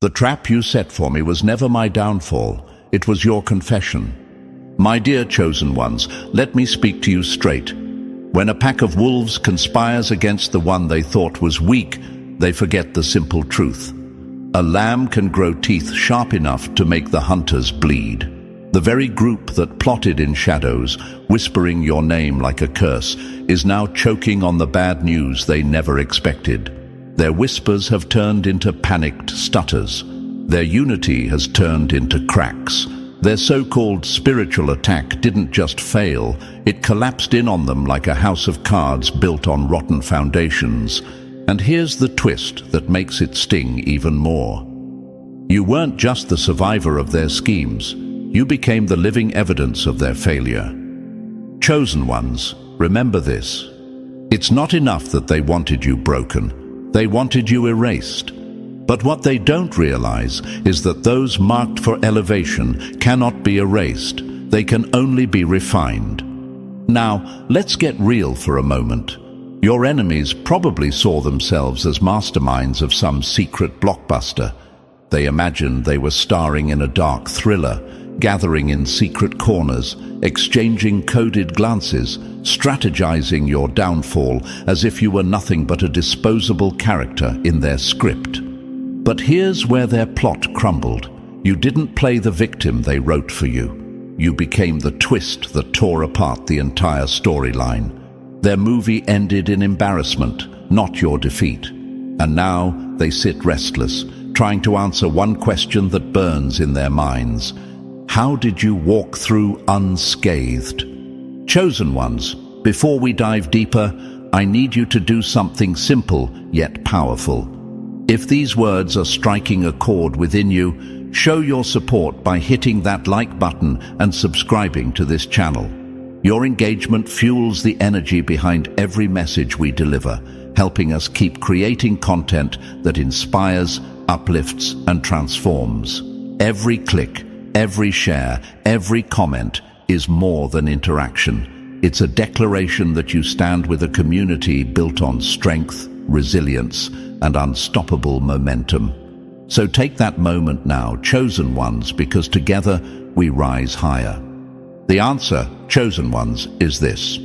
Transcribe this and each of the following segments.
The trap you set for me was never my downfall. It was your confession. My dear chosen ones, let me speak to you straight. When a pack of wolves conspires against the one they thought was weak, they forget the simple truth. A lamb can grow teeth sharp enough to make the hunters bleed. The very group that plotted in shadows, whispering your name like a curse, is now choking on the bad news they never expected. Their whispers have turned into panicked stutters. Their unity has turned into cracks. Their so-called spiritual attack didn't just fail, it collapsed in on them like a house of cards built on rotten foundations. And here's the twist that makes it sting even more. You weren't just the survivor of their schemes. You became the living evidence of their failure. Chosen ones, remember this. It's not enough that they wanted you broken. They wanted you erased. But what they don't realize is that those marked for elevation cannot be erased. They can only be refined. Now, let's get real for a moment. Your enemies probably saw themselves as masterminds of some secret blockbuster. They imagined they were starring in a dark thriller, gathering in secret corners, exchanging coded glances, strategizing your downfall as if you were nothing but a disposable character in their script. But here's where their plot crumbled. You didn't play the victim they wrote for you. You became the twist that tore apart the entire storyline. Their movie ended in embarrassment, not your defeat. And now they sit restless, trying to answer one question that burns in their minds. How did you walk through unscathed? Chosen ones, before we dive deeper, I need you to do something simple yet powerful. If these words are striking a chord within you, show your support by hitting that like button and subscribing to this channel. Your engagement fuels the energy behind every message we deliver, helping us keep creating content that inspires, uplifts, and transforms. Every click, every share, every comment is more than interaction. It's a declaration that you stand with a community built on strength, resilience, and unstoppable momentum. So take that moment now, chosen ones, because together we rise higher. The answer, chosen ones, is this.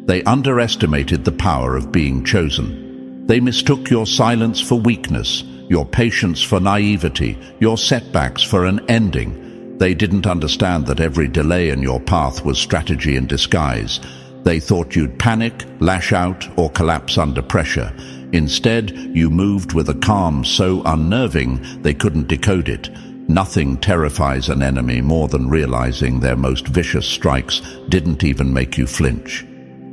They underestimated the power of being chosen. They mistook your silence for weakness, your patience for naivety, your setbacks for an ending. They didn't understand that every delay in your path was strategy in disguise. They thought you'd panic, lash out, or collapse under pressure. Instead, you moved with a calm so unnerving they couldn't decode it. Nothing terrifies an enemy more than realizing their most vicious strikes didn't even make you flinch.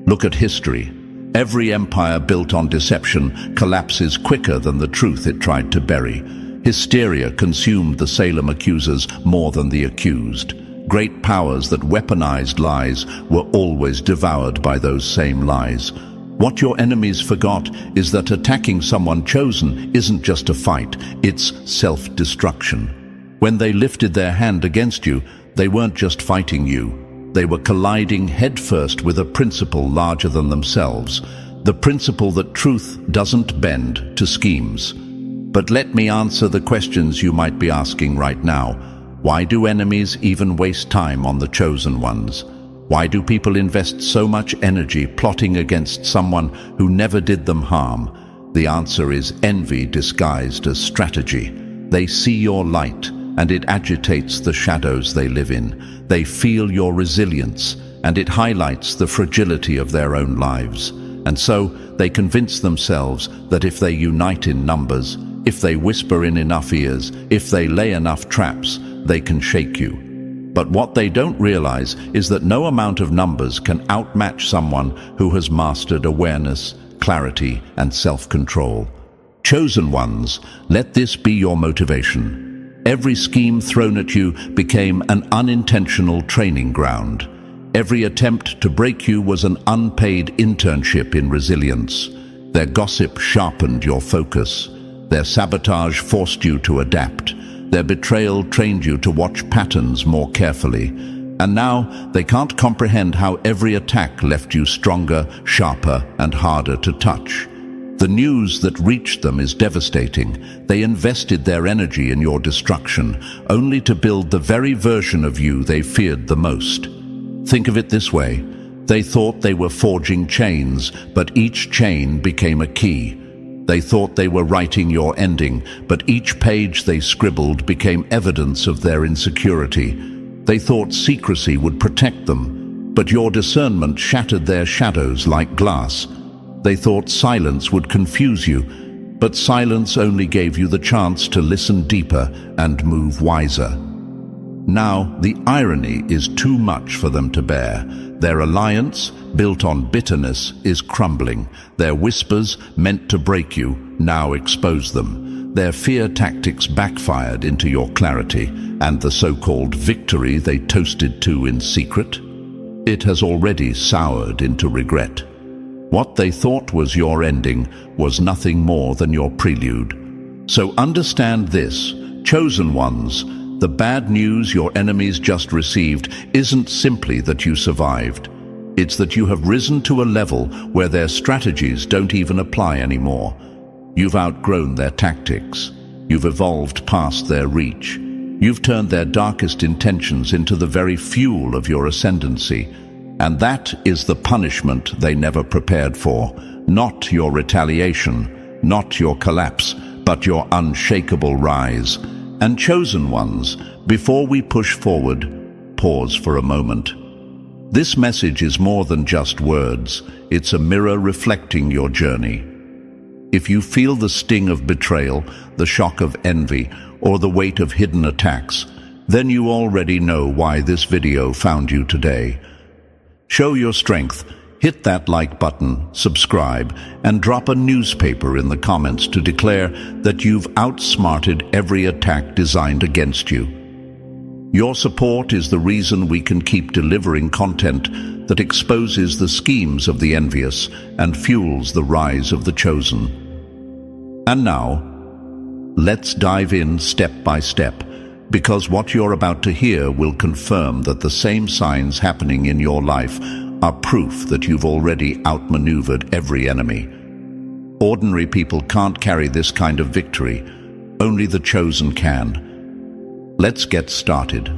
Look at history. Every empire built on deception collapses quicker than the truth it tried to bury. Hysteria consumed the Salem accusers more than the accused. Great powers that weaponized lies were always devoured by those same lies. What your enemies forgot is that attacking someone chosen isn't just a fight, it's self-destruction. When they lifted their hand against you, they weren't just fighting you. They were colliding headfirst with a principle larger than themselves, the principle that truth doesn't bend to schemes. But let me answer the questions you might be asking right now. Why do enemies even waste time on the chosen ones? Why do people invest so much energy plotting against someone who never did them harm? The answer is envy disguised as strategy. They see your light, and it agitates the shadows they live in. They feel your resilience, and it highlights the fragility of their own lives. And so they convince themselves that if they unite in numbers, if they whisper in enough ears, if they lay enough traps, they can shake you. But what they don't realize is that no amount of numbers can outmatch someone who has mastered awareness, clarity, and self-control. Chosen ones, let this be your motivation. Every scheme thrown at you became an unintentional training ground. Every attempt to break you was an unpaid internship in resilience. Their gossip sharpened your focus. Their sabotage forced you to adapt. Their betrayal trained you to watch patterns more carefully. And now they can't comprehend how every attack left you stronger, sharper, and harder to touch. The news that reached them is devastating. They invested their energy in your destruction, only to build the very version of you they feared the most. Think of it this way. They thought they were forging chains, but each chain became a key. They thought they were writing your ending, but each page they scribbled became evidence of their insecurity. They thought secrecy would protect them, but your discernment shattered their shadows like glass. They thought silence would confuse you, but silence only gave you the chance to listen deeper and move wiser. Now, the irony is too much for them to bear. Their alliance, built on bitterness, is crumbling. Their whispers, meant to break you, now expose them. Their fear tactics backfired into your clarity, and the so-called victory they toasted to in secret, it has already soured into regret. What they thought was your ending was nothing more than your prelude. So understand this, chosen ones, the bad news your enemies just received isn't simply that you survived. It's that you have risen to a level where their strategies don't even apply anymore. You've outgrown their tactics. You've evolved past their reach. You've turned their darkest intentions into the very fuel of your ascendancy. And that is the punishment they never prepared for. Not your retaliation, not your collapse, but your unshakable rise. And chosen ones, before we push forward, pause for a moment. This message is more than just words. It's a mirror reflecting your journey. If you feel the sting of betrayal, the shock of envy, or the weight of hidden attacks, then you already know why this video found you today. Show your strength, hit that like button, subscribe, and drop a newspaper in the comments to declare that you've outsmarted every attack designed against you. Your support is the reason we can keep delivering content that exposes the schemes of the envious and fuels the rise of the chosen. And now, let's dive in step by step, because what you're about to hear will confirm that the same signs happening in your life are proof that you've already outmaneuvered every enemy. Ordinary people can't carry this kind of victory. Only the chosen can. Let's get started.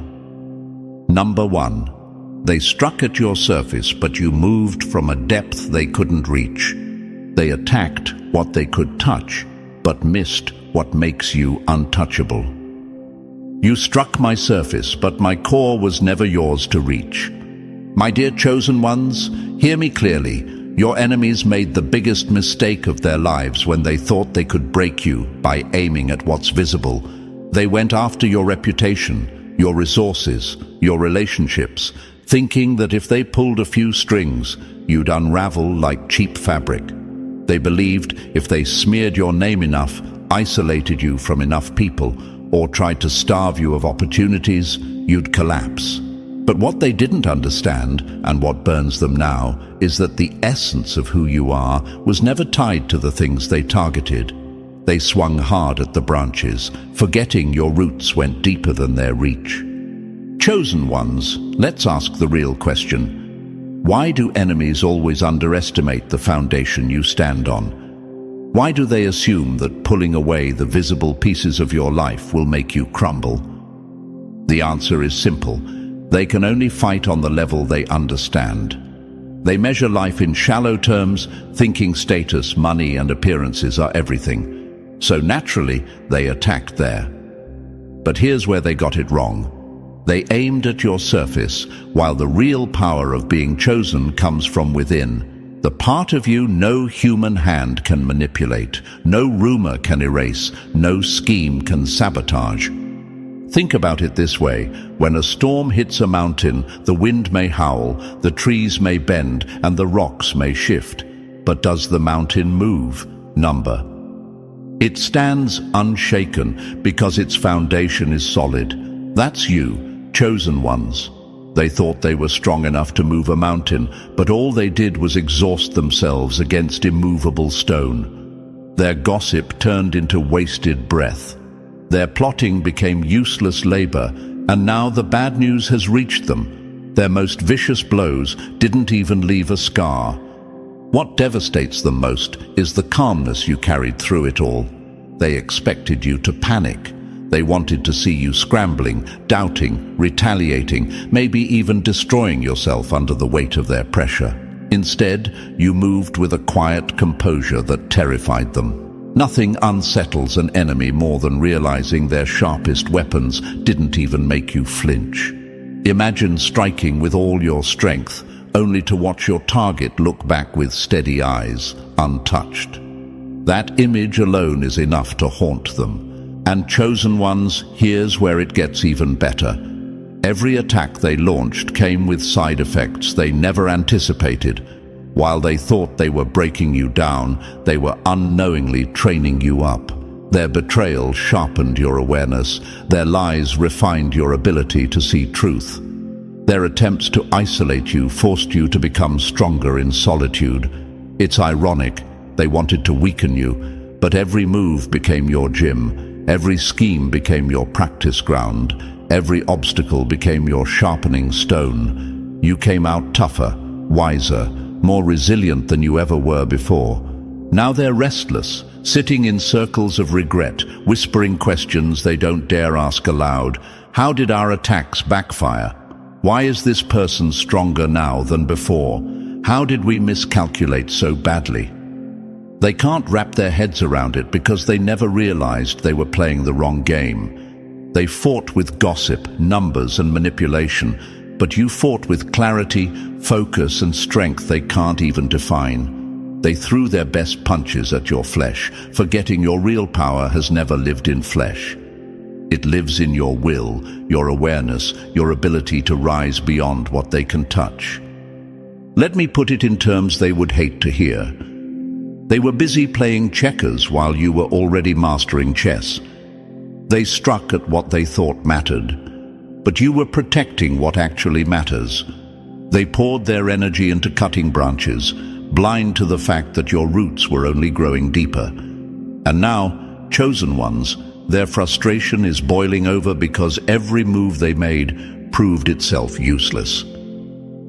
Number 1. They struck at your surface, but you moved from a depth they couldn't reach. They attacked what they could touch, but missed what makes you untouchable. You struck my surface, but my core was never yours to reach. My dear chosen ones, hear me clearly. Your enemies made the biggest mistake of their lives when they thought they could break you by aiming at what's visible. They went after your reputation, your resources, your relationships, thinking that if they pulled a few strings, you'd unravel like cheap fabric. They believed if they smeared your name enough, isolated you from enough people, or tried to starve you of opportunities, you'd collapse. But what they didn't understand, and what burns them now, is that the essence of who you are was never tied to the things they targeted. They swung hard at the branches, forgetting your roots went deeper than their reach. Chosen ones, let's ask the real question. Why do enemies always underestimate the foundation you stand on? Why do they assume that pulling away the visible pieces of your life will make you crumble? The answer is simple. They can only fight on the level they understand. They measure life in shallow terms, thinking status, money, and appearances are everything. So naturally, they attacked there. But here's where they got it wrong. They aimed at your surface, while the real power of being chosen comes from within. The part of you no human hand can manipulate, no rumor can erase, no scheme can sabotage. Think about it this way. When a storm hits a mountain, the wind may howl, the trees may bend, and the rocks may shift. But does the mountain move? Number. It stands unshaken because its foundation is solid. That's you, chosen ones. They thought they were strong enough to move a mountain, but all they did was exhaust themselves against immovable stone. Their gossip turned into wasted breath. Their plotting became useless labor, and now the bad news has reached them. Their most vicious blows didn't even leave a scar. What devastates them most is the calmness you carried through it all. They expected you to panic. They wanted to see you scrambling, doubting, retaliating, maybe even destroying yourself under the weight of their pressure. Instead, you moved with a quiet composure that terrified them. Nothing unsettles an enemy more than realizing their sharpest weapons didn't even make you flinch. Imagine striking with all your strength, only to watch your target look back with steady eyes, untouched. That image alone is enough to haunt them. And chosen ones, here's where it gets even better. Every attack they launched came with side effects they never anticipated. While they thought they were breaking you down, they were unknowingly training you up. Their betrayal sharpened your awareness. Their lies refined your ability to see truth. Their attempts to isolate you forced you to become stronger in solitude. It's ironic. They wanted to weaken you, but every move became your gym. Every scheme became your practice ground. Every obstacle became your sharpening stone. You came out tougher, wiser, more resilient than you ever were before. Now they're restless, sitting in circles of regret, whispering questions they don't dare ask aloud. How did our attacks backfire? Why is this person stronger now than before? How did we miscalculate so badly? They can't wrap their heads around it because they never realized they were playing the wrong game. They fought with gossip, numbers, and manipulation, but you fought with clarity, focus, and strength they can't even define. They threw their best punches at your flesh, forgetting your real power has never lived in flesh. It lives in your will, your awareness, your ability to rise beyond what they can touch. Let me put it in terms they would hate to hear. They were busy playing checkers while you were already mastering chess. They struck at what they thought mattered, but you were protecting what actually matters. They poured their energy into cutting branches, blind to the fact that your roots were only growing deeper. And now, chosen ones, their frustration is boiling over because every move they made proved itself useless.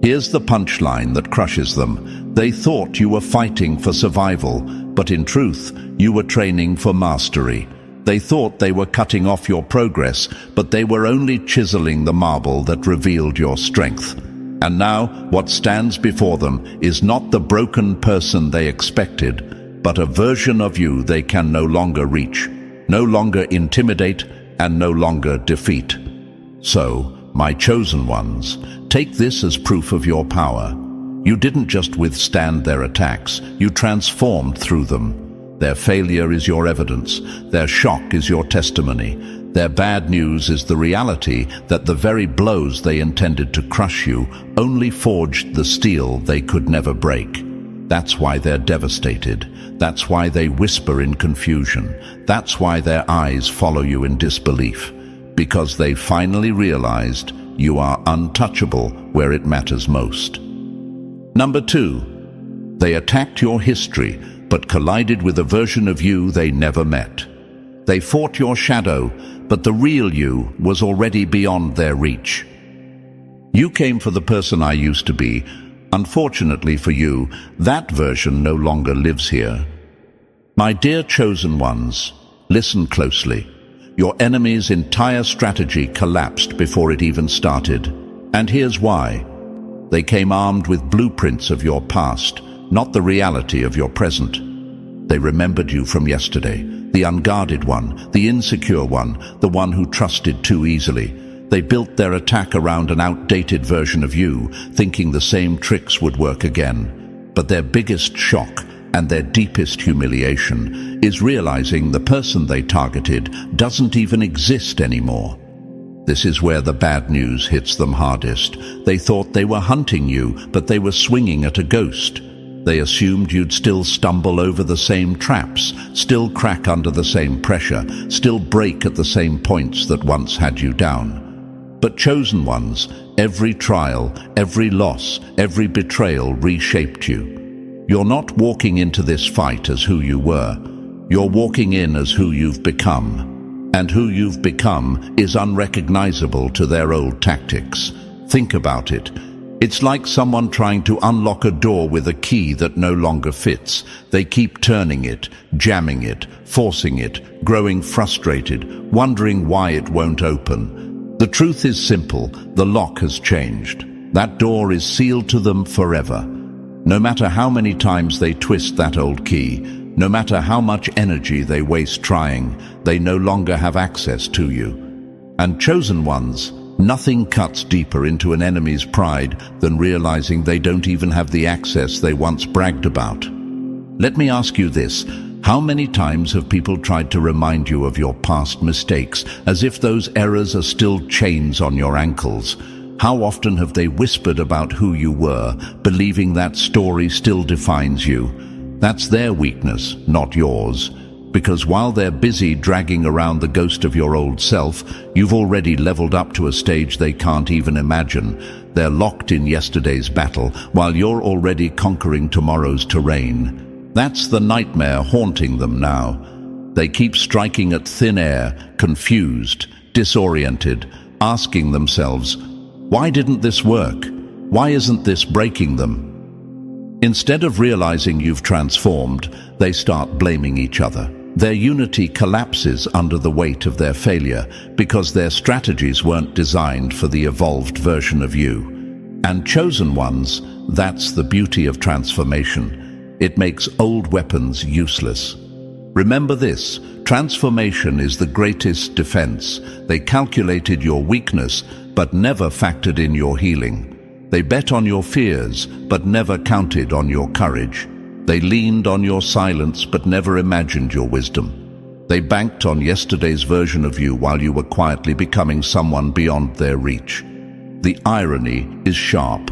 Here's the punchline that crushes them. They thought you were fighting for survival, but in truth, you were training for mastery. They thought they were cutting off your progress, but they were only chiseling the marble that revealed your strength. And now, what stands before them is not the broken person they expected, but a version of you they can no longer reach, no longer intimidate, and no longer defeat. So, my chosen ones, take this as proof of your power. You didn't just withstand their attacks, you transformed through them. Their failure is your evidence, their shock is your testimony, their bad news is the reality that the very blows they intended to crush you only forged the steel they could never break. That's why they're devastated. That's why they whisper in confusion. That's why their eyes follow you in disbelief. Because they finally realized you are untouchable where it matters most. Number 2, they attacked your history, but collided with a version of you they never met. They fought your shadow, but the real you was already beyond their reach. You came for the person I used to be. Unfortunately for you, that version no longer lives here. My dear chosen ones, listen closely. Your enemy's entire strategy collapsed before it even started. And here's why. They came armed with blueprints of your past, not the reality of your present. They remembered you from yesterday, the unguarded one, the insecure one, the one who trusted too easily. They built their attack around an outdated version of you, thinking the same tricks would work again. But their biggest shock and their deepest humiliation is realizing the person they targeted doesn't even exist anymore. This is where the bad news hits them hardest. They thought they were hunting you, but they were swinging at a ghost. They assumed you'd still stumble over the same traps, still crack under the same pressure, still break at the same points that once had you down. But chosen ones, every trial, every loss, every betrayal reshaped you. You're not walking into this fight as who you were. You're walking in as who you've become. And who you've become is unrecognizable to their old tactics. Think about it. It's like someone trying to unlock a door with a key that no longer fits. They keep turning it, jamming it, forcing it, growing frustrated, wondering why it won't open. The truth is simple: the lock has changed. That door is sealed to them forever. No matter how many times they twist that old key, no matter how much energy they waste trying, they no longer have access to you. And chosen ones, nothing cuts deeper into an enemy's pride than realizing they don't even have the access they once bragged about. Let me ask you this: how many times have people tried to remind you of your past mistakes, as if those errors are still chains on your ankles? How often have they whispered about who you were, believing that story still defines you? That's their weakness, not yours. Because while they're busy dragging around the ghost of your old self, you've already leveled up to a stage they can't even imagine. They're locked in yesterday's battle, while you're already conquering tomorrow's terrain. That's the nightmare haunting them now. They keep striking at thin air, confused, disoriented, asking themselves, why didn't this work? Why isn't this breaking them? Instead of realizing you've transformed, they start blaming each other. Their unity collapses under the weight of their failure because their strategies weren't designed for the evolved version of you. And chosen ones, that's the beauty of transformation. It makes old weapons useless. Remember this: transformation is the greatest defense. They calculated your weakness, but never factored in your healing. They bet on your fears, but never counted on your courage. They leaned on your silence, but never imagined your wisdom. They banked on yesterday's version of you while you were quietly becoming someone beyond their reach. The irony is sharp.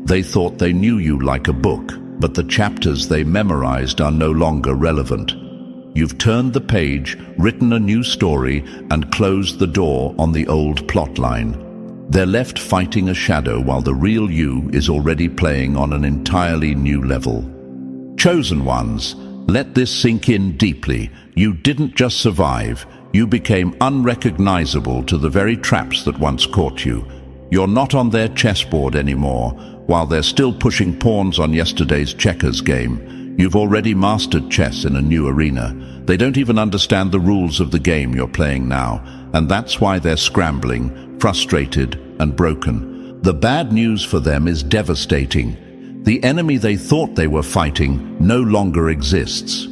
They thought they knew you like a book, but the chapters they memorized are no longer relevant. You've turned the page, written a new story, and closed the door on the old plotline. They're left fighting a shadow while the real you is already playing on an entirely new level. Chosen ones, let this sink in deeply. You didn't just survive, you became unrecognizable to the very traps that once caught you. You're not on their chessboard anymore, while they're still pushing pawns on yesterday's checkers game. You've already mastered chess in a new arena. They don't even understand the rules of the game you're playing now, and that's why they're scrambling, frustrated, and broken. The bad news for them is devastating. The enemy they thought they were fighting no longer exists.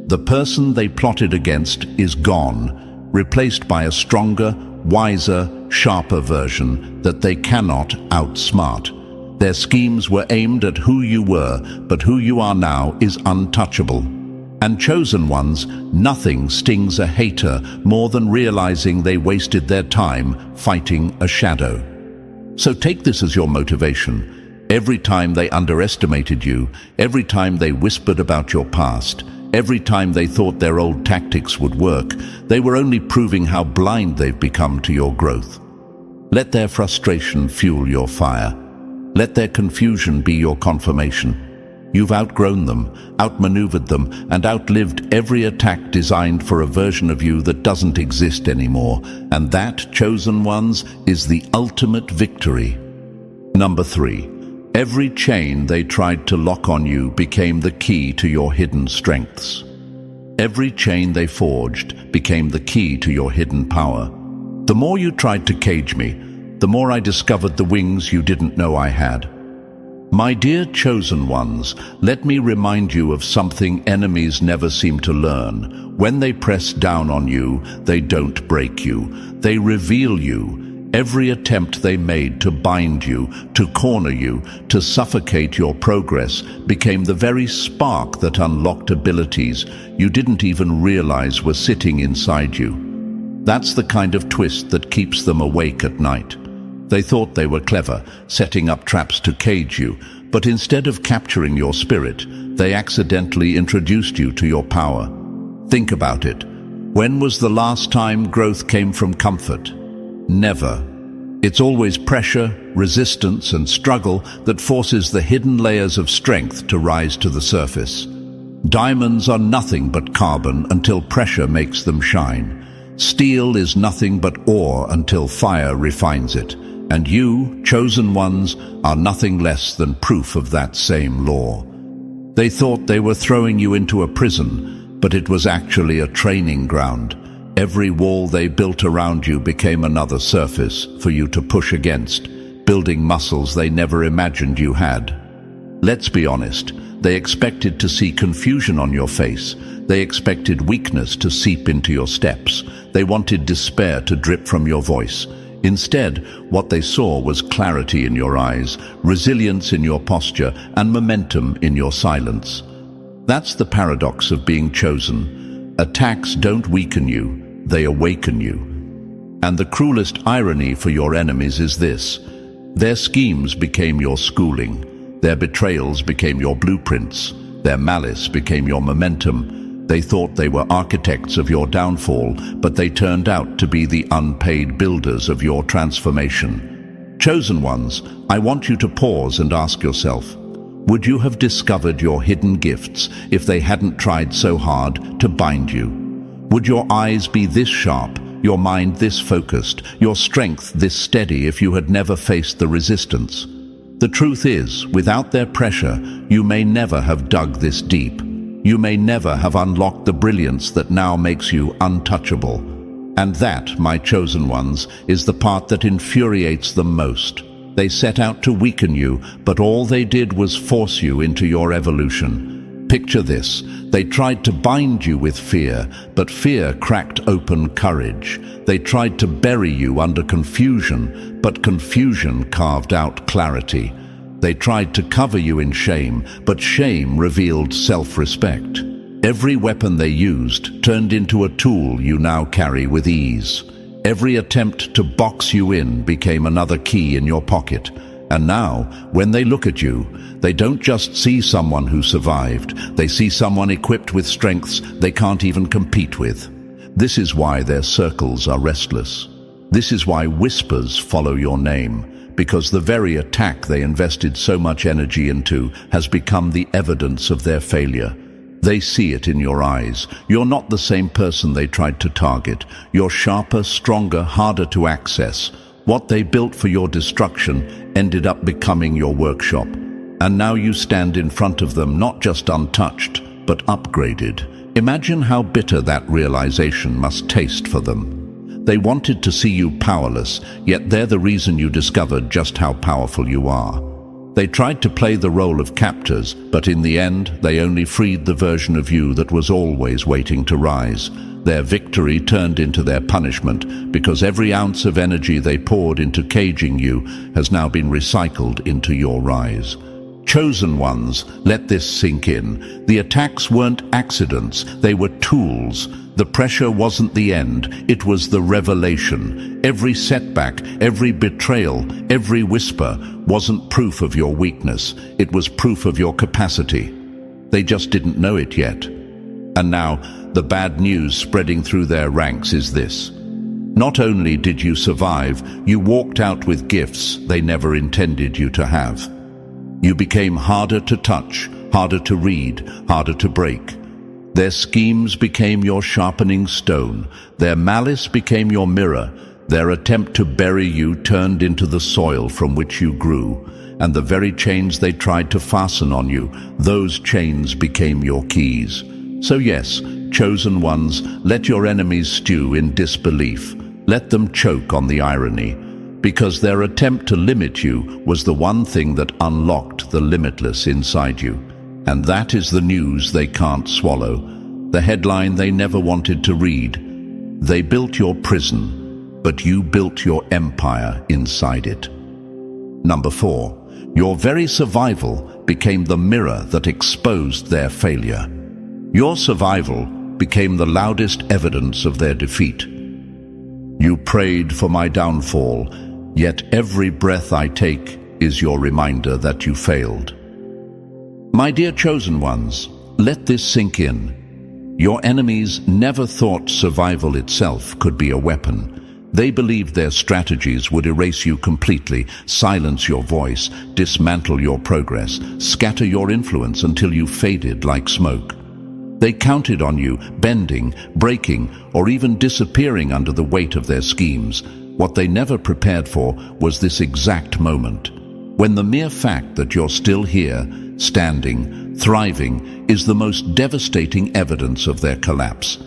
The person they plotted against is gone, replaced by a stronger, wiser, sharper version that they cannot outsmart. Their schemes were aimed at who you were, but who you are now is untouchable. And chosen ones, nothing stings a hater more than realizing they wasted their time fighting a shadow. So take this as your motivation. Every time they underestimated you, every time they whispered about your past, every time they thought their old tactics would work, they were only proving how blind they've become to your growth. Let their frustration fuel your fire. Let their confusion be your confirmation. You've outgrown them, outmaneuvered them, and outlived every attack designed for a version of you that doesn't exist anymore. And that, chosen ones, is the ultimate victory. Number 3. Every chain they tried to lock on you became the key to your hidden strengths. Every chain they forged became the key to your hidden power. The more you tried to cage me, the more I discovered the wings you didn't know I had. My dear chosen ones, let me remind you of something enemies never seem to learn. When they press down on you, they don't break you. They reveal you. Every attempt they made to bind you, to corner you, to suffocate your progress became the very spark that unlocked abilities you didn't even realize were sitting inside you. That's the kind of twist that keeps them awake at night. They thought they were clever, setting up traps to cage you, but instead of capturing your spirit, they accidentally introduced you to your power. Think about it. When was the last time growth came from comfort? Never. It's always pressure, resistance, and struggle that forces the hidden layers of strength to rise to the surface. Diamonds are nothing but carbon until pressure makes them shine. Steel is nothing but ore until fire refines it. And you, chosen ones, are nothing less than proof of that same law. They thought they were throwing you into a prison, but it was actually a training ground. Every wall they built around you became another surface for you to push against, building muscles they never imagined you had. Let's be honest, they expected to see confusion on your face. They expected weakness to seep into your steps. They wanted despair to drip from your voice. Instead, what they saw was clarity in your eyes, resilience in your posture, and momentum in your silence. That's the paradox of being chosen. Attacks don't weaken you, they awaken you. And the cruelest irony for your enemies is this: their schemes became your schooling, their betrayals became your blueprints, their malice became your momentum. They thought they were architects of your downfall, but they turned out to be the unpaid builders of your transformation. Chosen ones, I want you to pause and ask yourself, would you have discovered your hidden gifts if they hadn't tried so hard to bind you? Would your eyes be this sharp, your mind this focused, your strength this steady if you had never faced the resistance? The truth is, without their pressure, you may never have dug this deep. You may never have unlocked the brilliance that now makes you untouchable. And that, my chosen ones, is the part that infuriates them most. They set out to weaken you, but all they did was force you into your evolution. Picture this: they tried to bind you with fear, but fear cracked open courage. They tried to bury you under confusion, but confusion carved out clarity. They tried to cover you in shame, but shame revealed self-respect. Every weapon they used turned into a tool you now carry with ease. Every attempt to box you in became another key in your pocket. And now, when they look at you, they don't just see someone who survived. They see someone equipped with strengths they can't even compete with. This is why their circles are restless. This is why whispers follow your name. Because the very attack they invested so much energy into has become the evidence of their failure. They see it in your eyes. You're not the same person they tried to target. You're sharper, stronger, harder to access. What they built for your destruction ended up becoming your workshop. And now you stand in front of them not just untouched, but upgraded. Imagine how bitter that realization must taste for them. They wanted to see you powerless, yet they're the reason you discovered just how powerful you are. They tried to play the role of captors, but in the end, they only freed the version of you that was always waiting to rise. Their victory turned into their punishment, because every ounce of energy they poured into caging you has now been recycled into your rise. Chosen ones, let this sink in. The attacks weren't accidents, they were tools. The pressure wasn't the end, it was the revelation. Every setback, every betrayal, every whisper wasn't proof of your weakness, it was proof of your capacity. They just didn't know it yet. And now, the bad news spreading through their ranks is this: not only did you survive, you walked out with gifts they never intended you to have. You became harder to touch, harder to read, harder to break. Their schemes became your sharpening stone. Their malice became your mirror. Their attempt to bury you turned into the soil from which you grew. And the very chains they tried to fasten on you, those chains became your keys. So yes, chosen ones, let your enemies stew in disbelief. Let them choke on the irony. Because their attempt to limit you was the one thing that unlocked the limitless inside you. And that is the news they can't swallow, the headline they never wanted to read. They built your prison, but you built your empire inside it. Number 4, your very survival became the mirror that exposed their failure. Your survival became the loudest evidence of their defeat. You prayed for my downfall, yet every breath I take is your reminder that you failed. My dear chosen ones, let this sink in. Your enemies never thought survival itself could be a weapon. They believed their strategies would erase you completely, silence your voice, dismantle your progress, scatter your influence until you faded like smoke. They counted on you bending, breaking, or even disappearing under the weight of their schemes. What they never prepared for was this exact moment, when the mere fact that you're still here, standing, thriving, is the most devastating evidence of their collapse.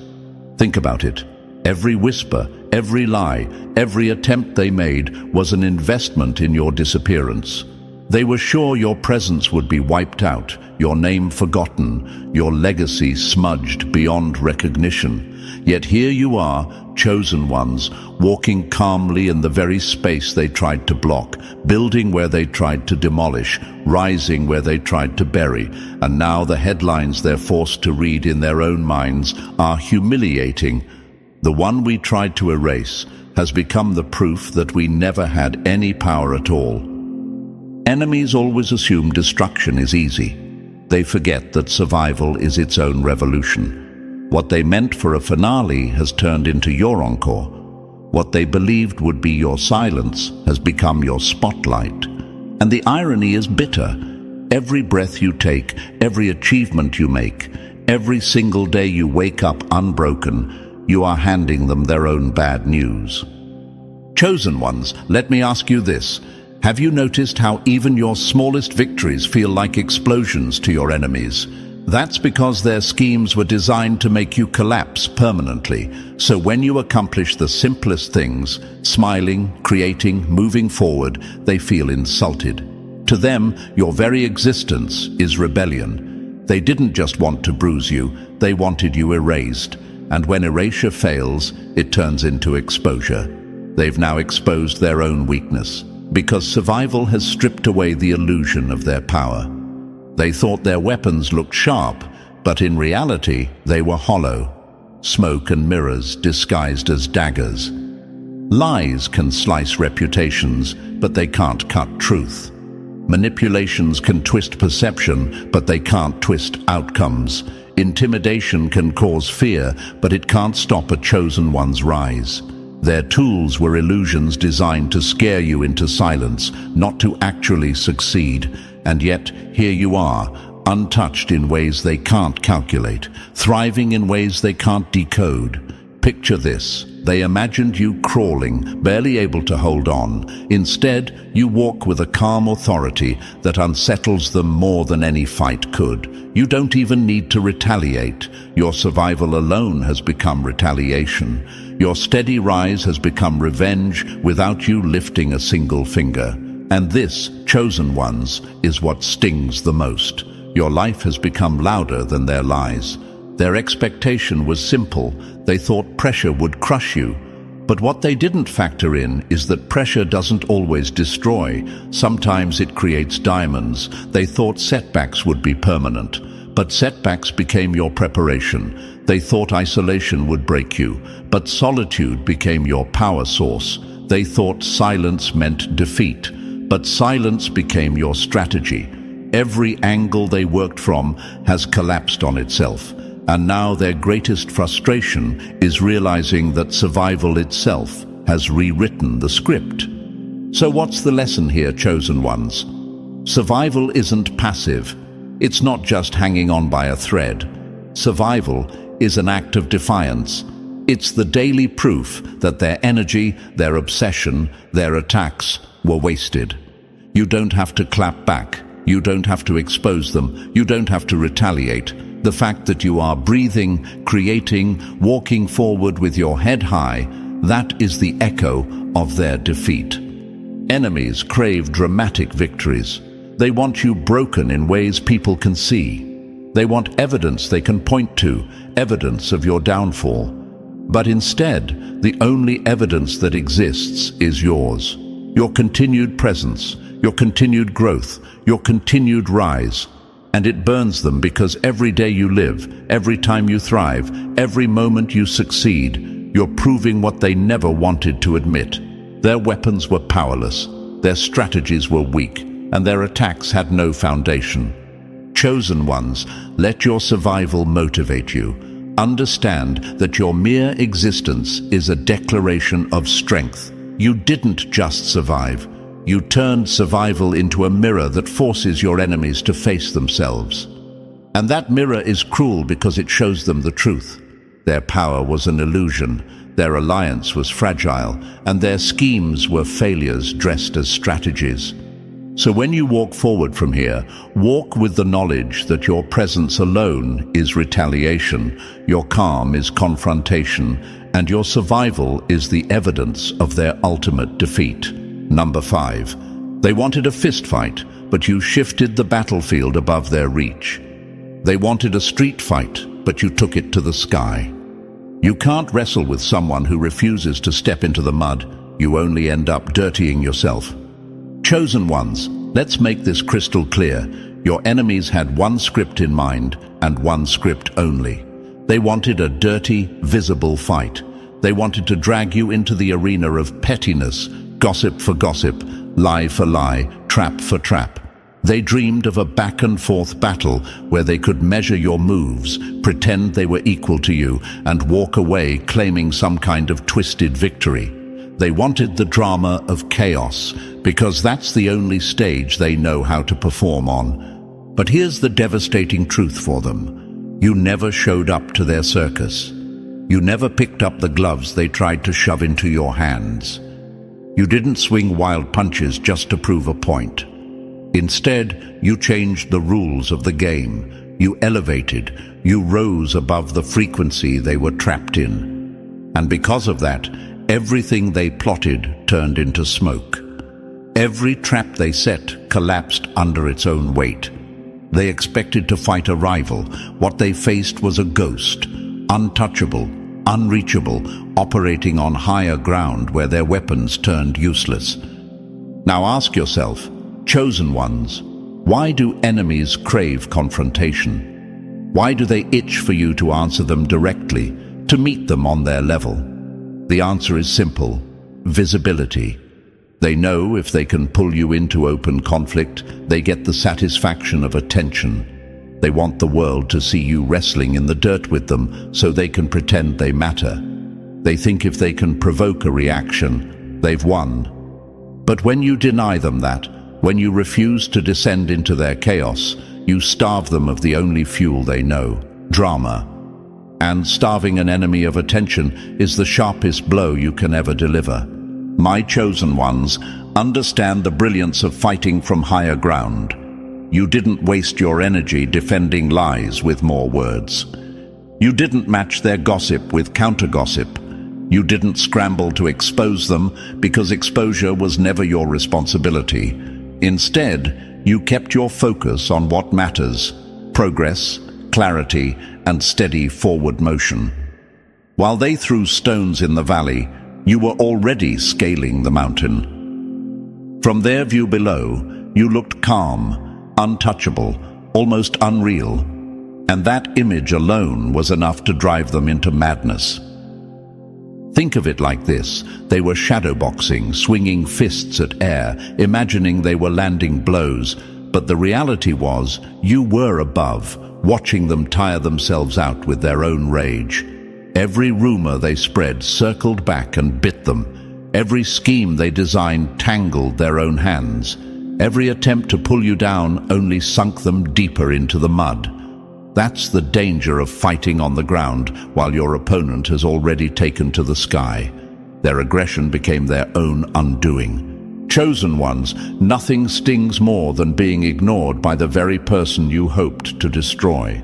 Think about it. Every whisper, every lie, every attempt they made was an investment in your disappearance. They were sure your presence would be wiped out, your name forgotten, your legacy smudged beyond recognition. Yet here you are, chosen ones, walking calmly in the very space they tried to block, building where they tried to demolish, rising where they tried to bury, and now the headlines they're forced to read in their own minds are humiliating. The one we tried to erase has become the proof that we never had any power at all. Enemies always assume destruction is easy. They forget that survival is its own revolution. What they meant for a finale has turned into your encore. What they believed would be your silence has become your spotlight. And the irony is bitter. Every breath you take, every achievement you make, every single day you wake up unbroken, you are handing them their own bad news. Chosen ones, let me ask you this. Have you noticed how even your smallest victories feel like explosions to your enemies? That's because their schemes were designed to make you collapse permanently. So when you accomplish the simplest things, smiling, creating, moving forward, they feel insulted. To them, your very existence is rebellion. They didn't just want to bruise you, they wanted you erased. And when erasure fails, it turns into exposure. They've now exposed their own weakness, because survival has stripped away the illusion of their power. They thought their weapons looked sharp, but in reality, they were hollow. Smoke and mirrors disguised as daggers. Lies can slice reputations, but they can't cut truth. Manipulations can twist perception, but they can't twist outcomes. Intimidation can cause fear, but it can't stop a chosen one's rise. Their tools were illusions designed to scare you into silence, not to actually succeed. And yet, here you are, untouched in ways they can't calculate, thriving in ways they can't decode. Picture this. They imagined you crawling, barely able to hold on. Instead, you walk with a calm authority that unsettles them more than any fight could. You don't even need to retaliate. Your survival alone has become retaliation. Your steady rise has become revenge without you lifting a single finger. And this, chosen ones, is what stings the most. Your life has become louder than their lies. Their expectation was simple. They thought pressure would crush you. But what they didn't factor in is that pressure doesn't always destroy. Sometimes it creates diamonds. They thought setbacks would be permanent. But setbacks became your preparation. They thought isolation would break you. But solitude became your power source. They thought silence meant defeat. But silence became your strategy. Every angle they worked from has collapsed on itself. And now their greatest frustration is realizing that survival itself has rewritten the script. So what's the lesson here, chosen ones? Survival isn't passive. It's not just hanging on by a thread. Survival is an act of defiance. It's the daily proof that their energy, their obsession, their attacks were wasted. You don't have to clap back. You don't have to expose them. You don't have to retaliate. The fact that you are breathing, creating, walking forward with your head high, that is the echo of their defeat. Enemies crave dramatic victories. They want you broken in ways people can see. They want evidence they can point to, evidence of your downfall. But instead, the only evidence that exists is yours. Your continued presence, your continued growth, your continued rise. And it burns them because every day you live, every time you thrive, every moment you succeed, you're proving what they never wanted to admit. Their weapons were powerless, their strategies were weak, and their attacks had no foundation. Chosen ones, let your survival motivate you. Understand that your mere existence is a declaration of strength. You didn't just survive. You turned survival into a mirror that forces your enemies to face themselves. And that mirror is cruel because it shows them the truth. Their power was an illusion. Their alliance was fragile, and their schemes were failures dressed as strategies. So when you walk forward from here, walk with the knowledge that your presence alone is retaliation, your calm is confrontation, and your survival is the evidence of their ultimate defeat. Number 5. They wanted a fistfight, but you shifted the battlefield above their reach. They wanted a street fight, but you took it to the sky. You can't wrestle with someone who refuses to step into the mud. You only end up dirtying yourself. Chosen ones, let's make this crystal clear. Your enemies had one script in mind, and one script only. They wanted a dirty, visible fight. They wanted to drag you into the arena of pettiness, gossip for gossip, lie for lie, trap for trap. They dreamed of a back-and-forth battle where they could measure your moves, pretend they were equal to you, and walk away claiming some kind of twisted victory. They wanted the drama of chaos, because that's the only stage they know how to perform on. But here's the devastating truth for them. You never showed up to their circus. You never picked up the gloves they tried to shove into your hands. You didn't swing wild punches just to prove a point. Instead, you changed the rules of the game. You elevated. You rose above the frequency they were trapped in. And because of that, everything they plotted turned into smoke. Every trap they set collapsed under its own weight. They expected to fight a rival. What they faced was a ghost, untouchable, unreachable, operating on higher ground where their weapons turned useless. Now ask yourself, chosen ones, why do enemies crave confrontation? Why do they itch for you to answer them directly, to meet them on their level? The answer is simple: visibility. They know if they can pull you into open conflict, they get the satisfaction of attention. They want the world to see you wrestling in the dirt with them so they can pretend they matter. They think if they can provoke a reaction, they've won. But when you deny them that, when you refuse to descend into their chaos, you starve them of the only fuel they know, drama. And starving an enemy of attention is the sharpest blow you can ever deliver. My chosen ones, understand the brilliance of fighting from higher ground. You didn't waste your energy defending lies with more words. You didn't match their gossip with counter-gossip. You didn't scramble to expose them because exposure was never your responsibility. Instead, you kept your focus on what matters: progress, clarity, and steady forward motion. While they threw stones in the valley, you were already scaling the mountain. From their view below, you looked calm, untouchable, almost unreal, and that image alone was enough to drive them into madness. Think of it like this: they were shadowboxing, swinging fists at air, imagining they were landing blows, but the reality was you were above, watching them tire themselves out with their own rage. Every rumor they spread circled back and bit them. Every scheme they designed tangled their own hands. Every attempt to pull you down only sunk them deeper into the mud. That's the danger of fighting on the ground while your opponent has already taken to the sky. Their aggression became their own undoing. Chosen ones, nothing stings more than being ignored by the very person you hoped to destroy.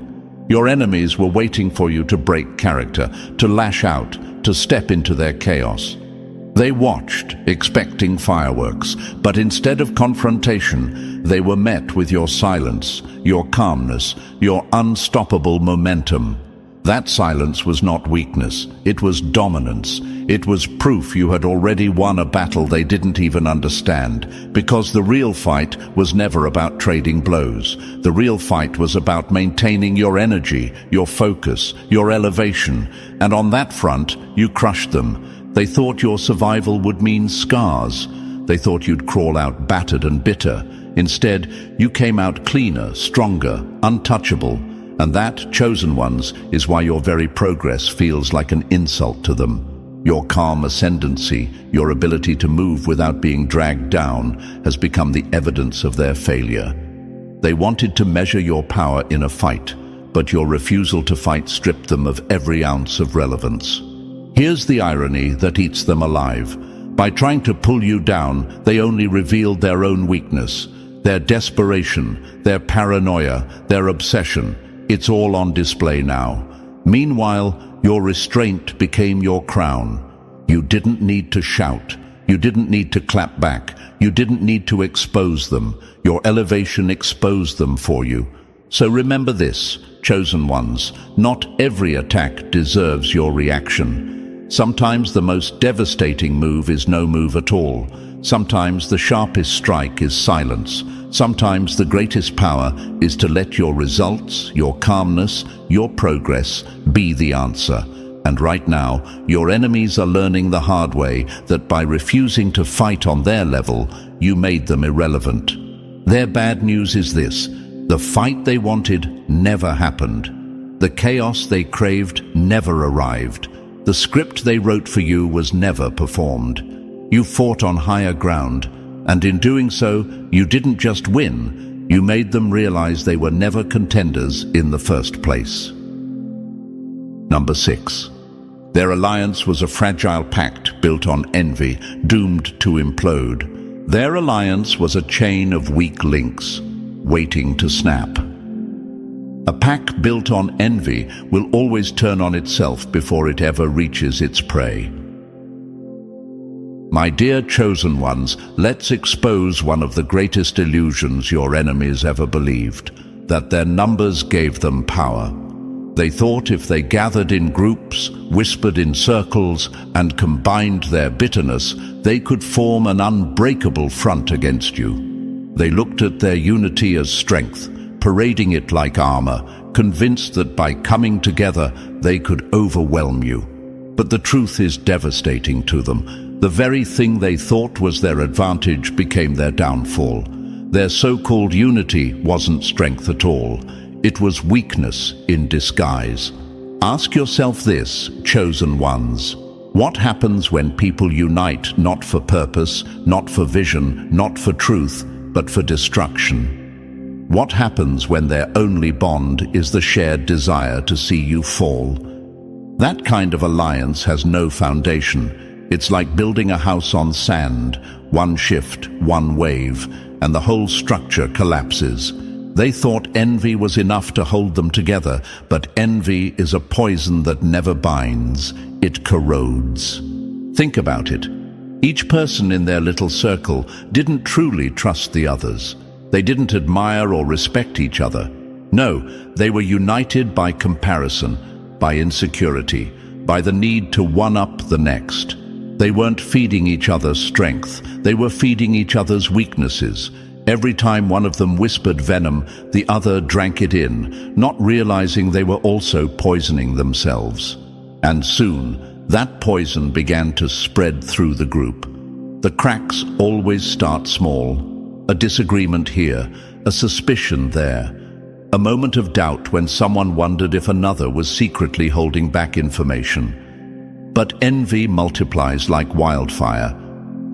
Your enemies were waiting for you to break character, to lash out, to step into their chaos. They watched, expecting fireworks, but instead of confrontation, they were met with your silence, your calmness, your unstoppable momentum. That silence was not weakness, it was dominance. It was proof you had already won a battle they didn't even understand, because the real fight was never about trading blows. The real fight was about maintaining your energy, your focus, your elevation, and on that front, you crushed them. They thought your survival would mean scars. They thought you'd crawl out battered and bitter. Instead, you came out cleaner, stronger, untouchable. And that, chosen ones, is why your very progress feels like an insult to them. Your calm ascendancy, your ability to move without being dragged down, has become the evidence of their failure. They wanted to measure your power in a fight, but your refusal to fight stripped them of every ounce of relevance. Here's the irony that eats them alive. By trying to pull you down, they only revealed their own weakness, their desperation, their paranoia, their obsession. It's all on display now. Meanwhile, your restraint became your crown. You didn't need to shout. You didn't need to clap back. You didn't need to expose them. Your elevation exposed them for you. So remember this, chosen ones, not every attack deserves your reaction. Sometimes the most devastating move is no move at all. Sometimes the sharpest strike is silence. Sometimes the greatest power is to let your results, your calmness, your progress be the answer. And right now, your enemies are learning the hard way that by refusing to fight on their level, you made them irrelevant. Their bad news is this: the fight they wanted never happened. The chaos they craved never arrived. The script they wrote for you was never performed. You fought on higher ground, and in doing so, you didn't just win, you made them realize they were never contenders in the first place. Number 6. Their alliance was a fragile pact built on envy, doomed to implode. Their alliance was a chain of weak links, waiting to snap. A pack built on envy will always turn on itself before it ever reaches its prey. My dear chosen ones, let's expose one of the greatest illusions your enemies ever believed, that their numbers gave them power. They thought if they gathered in groups, whispered in circles, and combined their bitterness, they could form an unbreakable front against you. They looked at their unity as strength, parading it like armor, convinced that by coming together they could overwhelm you. But the truth is devastating to them. The very thing they thought was their advantage became their downfall. Their so-called unity wasn't strength at all. It was weakness in disguise. Ask yourself this, chosen ones. What happens when people unite not for purpose, not for vision, not for truth, but for destruction? What happens when their only bond is the shared desire to see you fall? That kind of alliance has no foundation. It's like building a house on sand, one shift, one wave, and the whole structure collapses. They thought envy was enough to hold them together, but envy is a poison that never binds. It corrodes. Think about it. Each person in their little circle didn't truly trust the others. They didn't admire or respect each other. No, they were united by comparison, by insecurity, by the need to one-up the next. They weren't feeding each other's strength. They were feeding each other's weaknesses. Every time one of them whispered venom, the other drank it in, not realizing they were also poisoning themselves. And soon, that poison began to spread through the group. The cracks always start small. A disagreement here, a suspicion there, a moment of doubt when someone wondered if another was secretly holding back information. But envy multiplies like wildfire.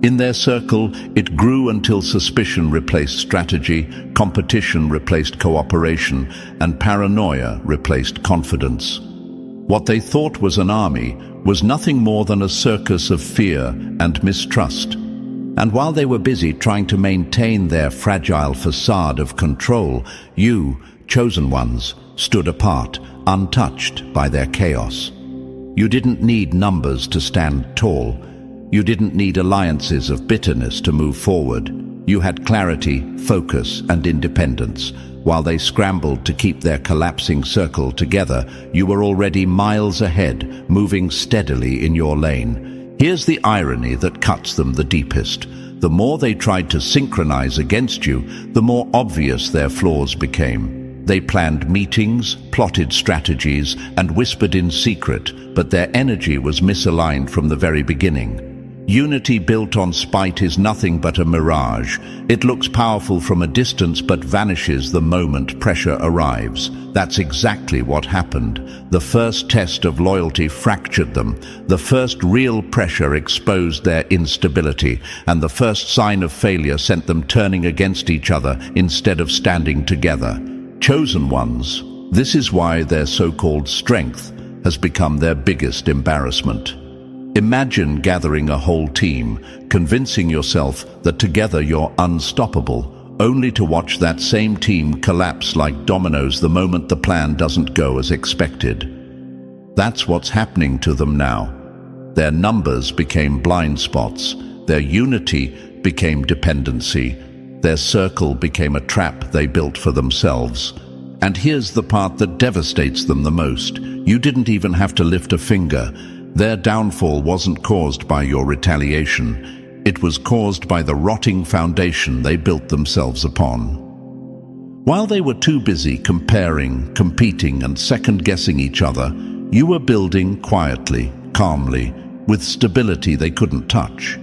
In their circle, it grew until suspicion replaced strategy, competition replaced cooperation, and paranoia replaced confidence. What they thought was an army was nothing more than a circus of fear and mistrust. And while they were busy trying to maintain their fragile facade of control, you, chosen ones, stood apart, untouched by their chaos. You didn't need numbers to stand tall. You didn't need alliances of bitterness to move forward. You had clarity, focus, and independence. While they scrambled to keep their collapsing circle together, you were already miles ahead, moving steadily in your lane. Here's the irony that cuts them the deepest. The more they tried to synchronize against you, the more obvious their flaws became. They planned meetings, plotted strategies, and whispered in secret, but their energy was misaligned from the very beginning. Unity built on spite is nothing but a mirage. It looks powerful from a distance but vanishes the moment pressure arrives. That's exactly what happened. The first test of loyalty fractured them. The first real pressure exposed their instability, and the first sign of failure sent them turning against each other instead of standing together. Chosen ones, this is why their so-called strength has become their biggest embarrassment. Imagine gathering a whole team, convincing yourself that together you're unstoppable, only to watch that same team collapse like dominoes the moment the plan doesn't go as expected. That's what's happening to them now. Their numbers became blind spots, their unity became dependency, their circle became a trap they built for themselves. And here's the part that devastates them the most. You didn't even have to lift a finger. Their downfall wasn't caused by your retaliation. It was caused by the rotting foundation they built themselves upon. While they were too busy comparing, competing, and second-guessing each other, you were building quietly, calmly, with stability they couldn't touch.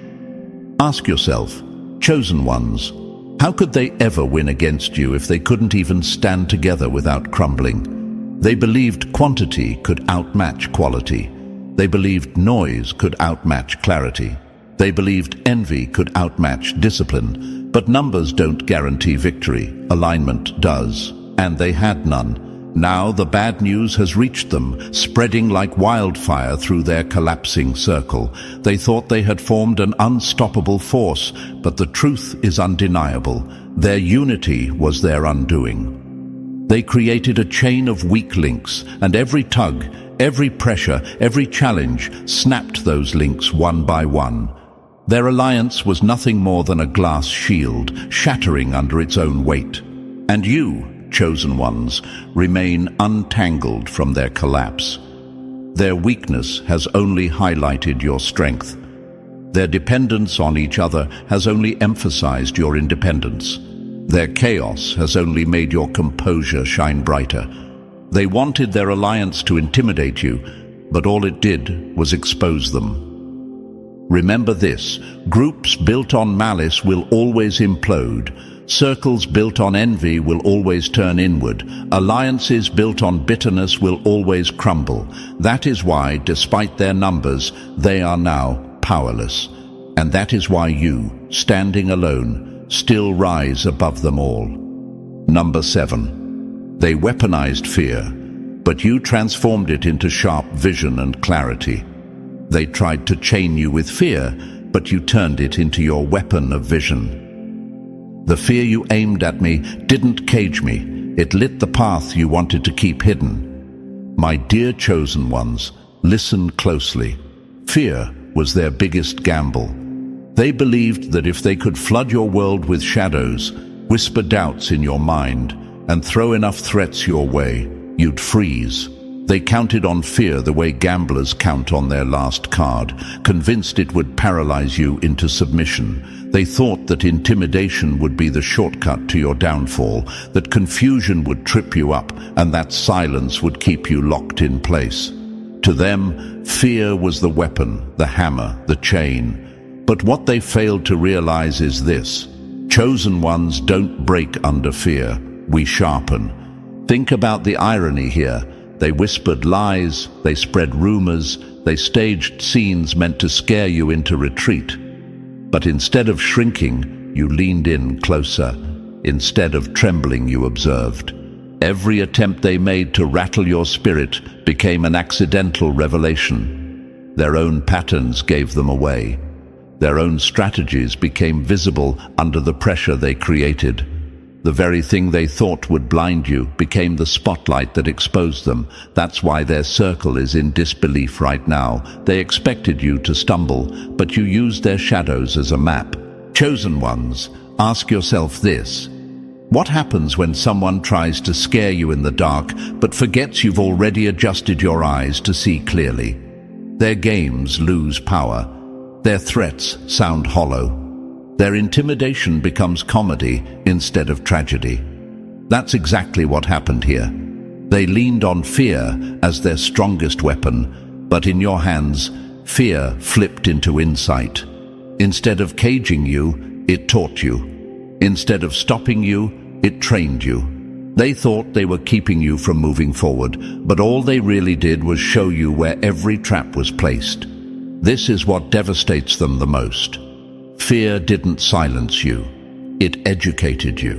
Ask yourself, chosen ones, how could they ever win against you if they couldn't even stand together without crumbling? They believed quantity could outmatch quality. They believed noise could outmatch clarity. They believed envy could outmatch discipline. But numbers don't guarantee victory. Alignment does. And they had none. Now the bad news has reached them, spreading like wildfire through their collapsing circle. They thought they had formed an unstoppable force, but the truth is undeniable. Their unity was their undoing. They created a chain of weak links, and every tug, every pressure, every challenge snapped those links one by one. Their alliance was nothing more than a glass shield, shattering under its own weight. And you, chosen ones, remain untangled from their collapse. Their weakness has only highlighted your strength. Their dependence on each other has only emphasized your independence. Their chaos has only made your composure shine brighter. They wanted their alliance to intimidate you, but all it did was expose them. Remember this: groups built on malice will always implode. Circles built on envy will always turn inward. Alliances built on bitterness will always crumble. That is why, despite their numbers, they are now powerless. And that is why you, standing alone, still rise above them all. Number 7. They weaponized fear, but you transformed it into sharp vision and clarity. They tried to chain you with fear, but you turned it into your weapon of vision. The fear you aimed at me didn't cage me. It lit the path you wanted to keep hidden. My dear chosen ones, listen closely. Fear was their biggest gamble. They believed that if they could flood your world with shadows, whisper doubts in your mind, and throw enough threats your way, you'd freeze. They counted on fear the way gamblers count on their last card, convinced it would paralyze you into submission. They thought that intimidation would be the shortcut to your downfall, that confusion would trip you up, and that silence would keep you locked in place. To them, fear was the weapon, the hammer, the chain. But what they failed to realize is this: chosen ones don't break under fear, we sharpen. Think about the irony here. They whispered lies, they spread rumors, they staged scenes meant to scare you into retreat. But instead of shrinking, you leaned in closer. Instead of trembling, you observed. Every attempt they made to rattle your spirit became an accidental revelation. Their own patterns gave them away. Their own strategies became visible under the pressure they created. The very thing they thought would blind you became the spotlight that exposed them. That's why their circle is in disbelief right now. They expected you to stumble, but you used their shadows as a map. Chosen ones, ask yourself this: what happens when someone tries to scare you in the dark, but forgets you've already adjusted your eyes to see clearly? Their games lose power. Their threats sound hollow. Their intimidation becomes comedy instead of tragedy. That's exactly what happened here. They leaned on fear as their strongest weapon, but in your hands, fear flipped into insight. Instead of caging you, it taught you. Instead of stopping you, it trained you. They thought they were keeping you from moving forward, but all they really did was show you where every trap was placed. This is what devastates them the most. Fear didn't silence you. It educated you.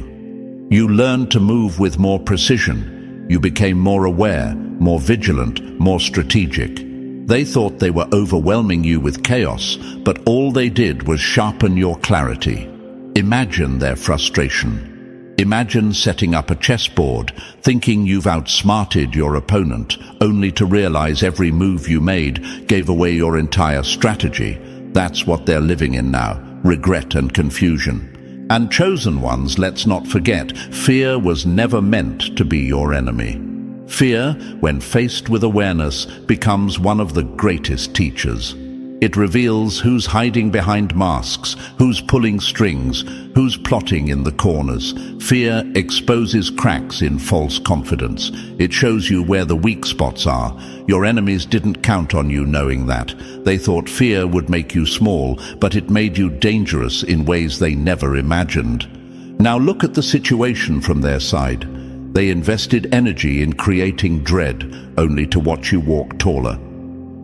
You learned to move with more precision. You became more aware, more vigilant, more strategic. They thought they were overwhelming you with chaos, but all they did was sharpen your clarity. Imagine their frustration. Imagine setting up a chessboard, thinking you've outsmarted your opponent, only to realize every move you made gave away your entire strategy. That's what they're living in now, regret and confusion. And chosen ones, let's not forget, fear was never meant to be your enemy. Fear, when faced with awareness, becomes one of the greatest teachers. It reveals who's hiding behind masks, who's pulling strings, who's plotting in the corners. Fear exposes cracks in false confidence. It shows you where the weak spots are. Your enemies didn't count on you knowing that. They thought fear would make you small, but it made you dangerous in ways they never imagined. Now look at the situation from their side. They invested energy in creating dread, only to watch you walk taller.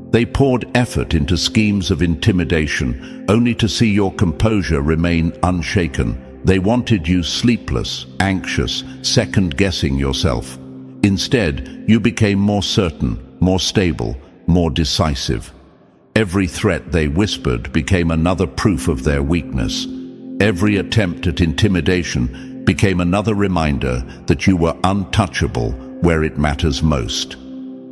They poured effort into schemes of intimidation, only to see your composure remain unshaken. They wanted you sleepless, anxious, second-guessing yourself. Instead, you became more certain, more stable, more decisive. Every threat they whispered became another proof of their weakness. Every attempt at intimidation became another reminder that you were untouchable where it matters most.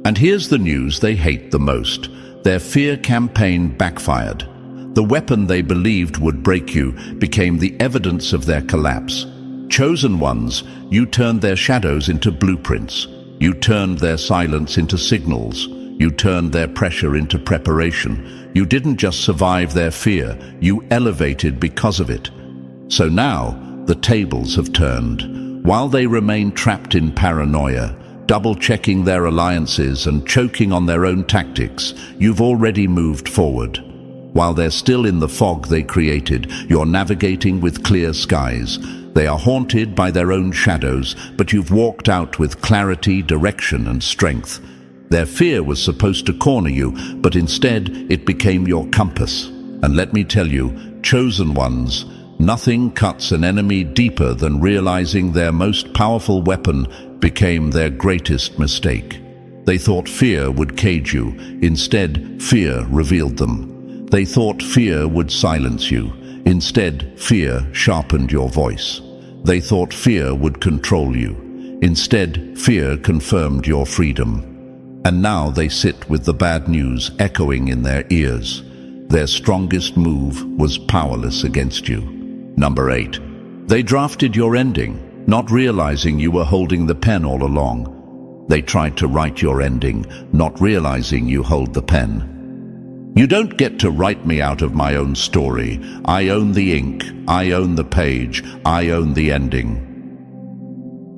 And here's the news they hate the most. Their fear campaign backfired. The weapon they believed would break you became the evidence of their collapse. Chosen ones, you turned their shadows into blueprints. You turned their silence into signals. You turned their pressure into preparation. You didn't just survive their fear, you elevated because of it. So now, the tables have turned. While they remain trapped in paranoia, double-checking their alliances and choking on their own tactics, you've already moved forward. While they're still in the fog they created, you're navigating with clear skies. They are haunted by their own shadows, but you've walked out with clarity, direction, and strength. Their fear was supposed to corner you, but instead it became your compass. And let me tell you, chosen ones, nothing cuts an enemy deeper than realizing their most powerful weapon became their greatest mistake. They thought fear would cage you. Instead, fear revealed them. They thought fear would silence you. Instead, fear sharpened your voice. They thought fear would control you. Instead, fear confirmed your freedom. And now they sit with the bad news echoing in their ears. Their strongest move was powerless against you. Number 8. They drafted your ending, not realizing you were holding the pen all along. They tried to write your ending, not realizing you hold the pen. You don't get to write me out of my own story. I own the ink, I own the page, I own the ending.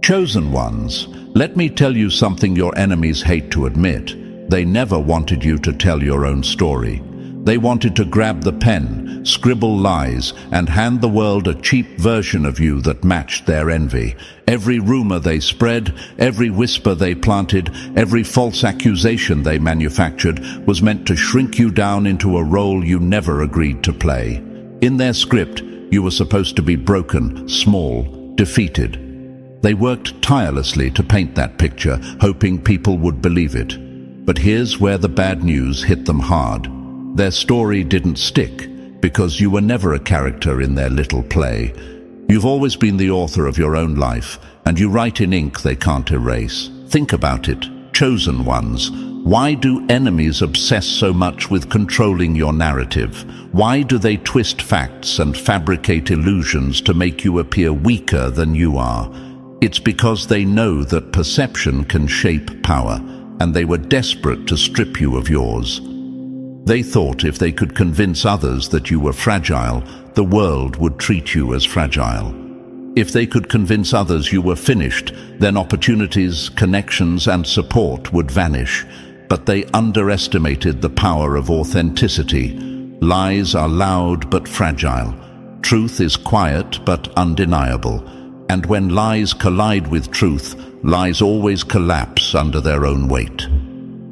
Chosen ones, let me tell you something your enemies hate to admit. They never wanted you to tell your own story. They wanted to grab the pen, scribble lies, and hand the world a cheap version of you that matched their envy. Every rumor they spread, every whisper they planted, every false accusation they manufactured was meant to shrink you down into a role you never agreed to play. In their script, you were supposed to be broken, small, defeated. They worked tirelessly to paint that picture, hoping people would believe it. But here's where the bad news hit them hard. Their story didn't stick because you were never a character in their little play. You've always been the author of your own life, and you write in ink they can't erase. Think about it, chosen ones. Why do enemies obsess so much with controlling your narrative? Why do they twist facts and fabricate illusions to make you appear weaker than you are? It's because they know that perception can shape power, and they were desperate to strip you of yours. They thought if they could convince others that you were fragile, the world would treat you as fragile. If they could convince others you were finished, then opportunities, connections, and support would vanish. But they underestimated the power of authenticity. Lies are loud but fragile. Truth is quiet but undeniable. And when lies collide with truth, lies always collapse under their own weight.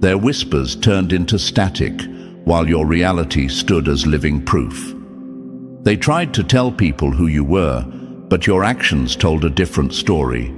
Their whispers turned into static, while your reality stood as living proof. They tried to tell people who you were, but your actions told a different story.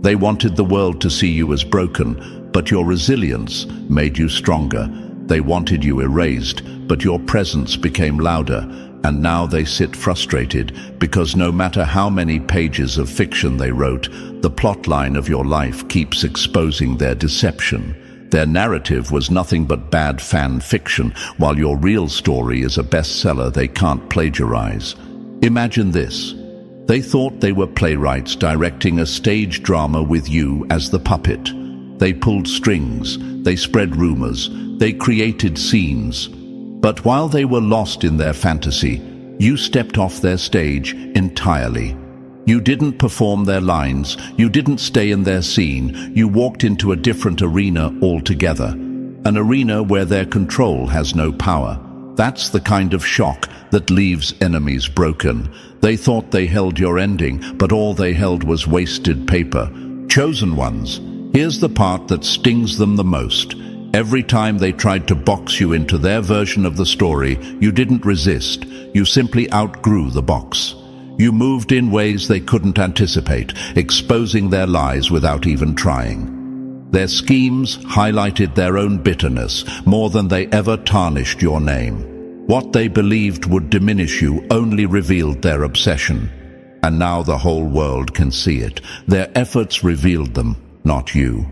They wanted the world to see you as broken, but your resilience made you stronger. They wanted you erased, but your presence became louder, and now they sit frustrated because no matter how many pages of fiction they wrote, the plotline of your life keeps exposing their deception. Their narrative was nothing but bad fan fiction, while your real story is a bestseller they can't plagiarize. Imagine this. They thought they were playwrights directing a stage drama with you as the puppet. They pulled strings, they spread rumors, they created scenes. But while they were lost in their fantasy, you stepped off their stage entirely. You didn't perform their lines, you didn't stay in their scene, you walked into a different arena altogether. An arena where their control has no power. That's the kind of shock that leaves enemies broken. They thought they held your ending, but all they held was wasted paper. Chosen ones, here's the part that stings them the most. Every time they tried to box you into their version of the story, you didn't resist. You simply outgrew the box. You moved in ways they couldn't anticipate, exposing their lies without even trying. Their schemes highlighted their own bitterness more than they ever tarnished your name. What they believed would diminish you only revealed their obsession. And now the whole world can see it. Their efforts revealed them, not you.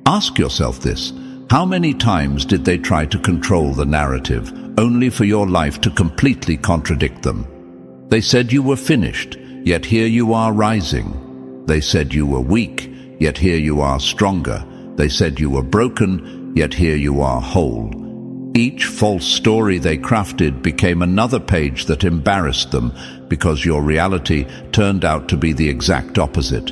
Ask yourself this. How many times did they try to control the narrative, only for your life to completely contradict them? They said you were finished, yet here you are rising. They said you were weak, yet here you are stronger. They said you were broken, yet here you are whole. Each false story they crafted became another page that embarrassed them because your reality turned out to be the exact opposite.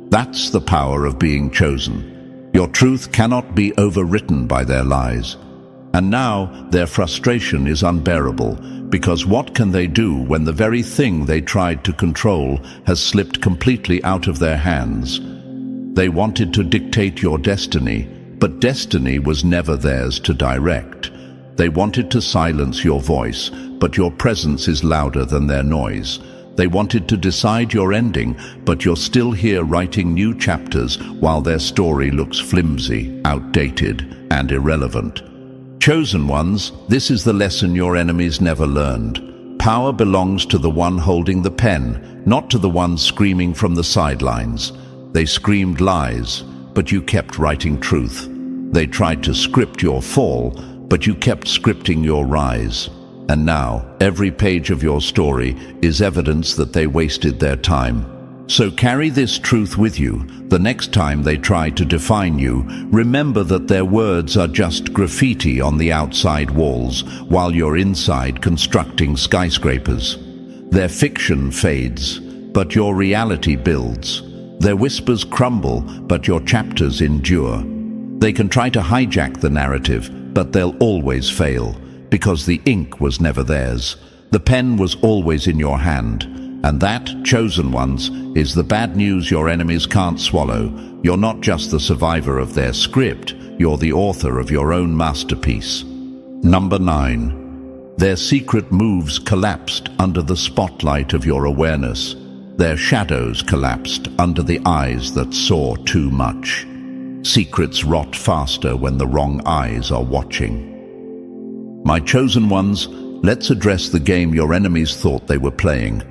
That's the power of being chosen. Your truth cannot be overwritten by their lies. And now their frustration is unbearable, because what can they do when the very thing they tried to control has slipped completely out of their hands? They wanted to dictate your destiny, but destiny was never theirs to direct. They wanted to silence your voice, but your presence is louder than their noise. They wanted to decide your ending, but you're still here writing new chapters while their story looks flimsy, outdated, and irrelevant. Chosen ones, this is the lesson your enemies never learned. Power belongs to the one holding the pen, not to the one screaming from the sidelines. They screamed lies, but you kept writing truth. They tried to script your fall, but you kept scripting your rise. And now, every page of your story is evidence that they wasted their time. So carry this truth with you. The next time they try to define you, remember that their words are just graffiti on the outside walls, while you're inside constructing skyscrapers. Their fiction fades, but your reality builds. Their whispers crumble, but your chapters endure. They can try to hijack the narrative, but they'll always fail. Because the ink was never theirs. The pen was always in your hand. And that, chosen ones, is the bad news your enemies can't swallow. You're not just the survivor of their script, you're the author of your own masterpiece. Number 9. Their secret moves collapsed under the spotlight of your awareness. Their shadows collapsed under the eyes that saw too much. Secrets rot faster when the wrong eyes are watching. My chosen ones, let's address the game your enemies thought they were playing.